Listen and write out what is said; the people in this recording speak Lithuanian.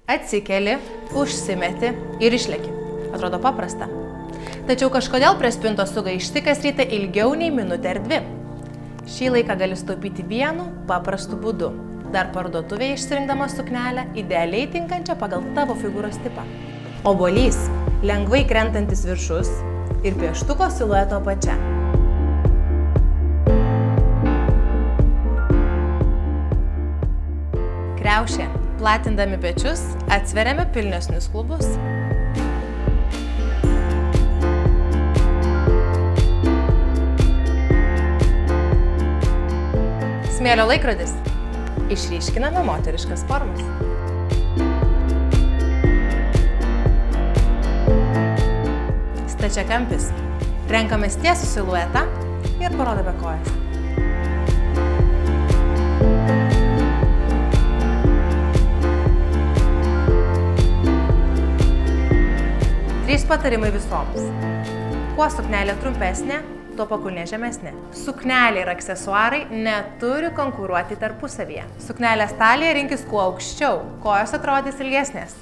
Atsikeli, užsimeti ir išleki. Atrodo paprasta. Tačiau kažkodėl prie spintos sugaišti kas rytą ilgiau nei minutę ar dvi. Šį laiką gali sutaupyti vienu paprastu būdu. Dar parduotuvėje išsirinkdamas suknelę, idealiai tinkančią pagal tavo figūros tipą. Obuolys – lengvai krentantis viršus ir pieštuko silueto apačia. Kriaušė – platindami pečius, atsveriame pilnesnius klubus. Smėlio laikrodis – išryškiname moteriškas formas. Stačiakampis – renkamės tiesų siluetą ir parodame kojas. Trys patarimai visoms. Kuo suknelė trumpesnė, tuo pakulnė žemesnė. Suknelė ir aksesuarai neturi konkuruoti tarpusavyje. Suknelės taliją rinkis kuo aukščiau, kojos atrodys ilgesnės.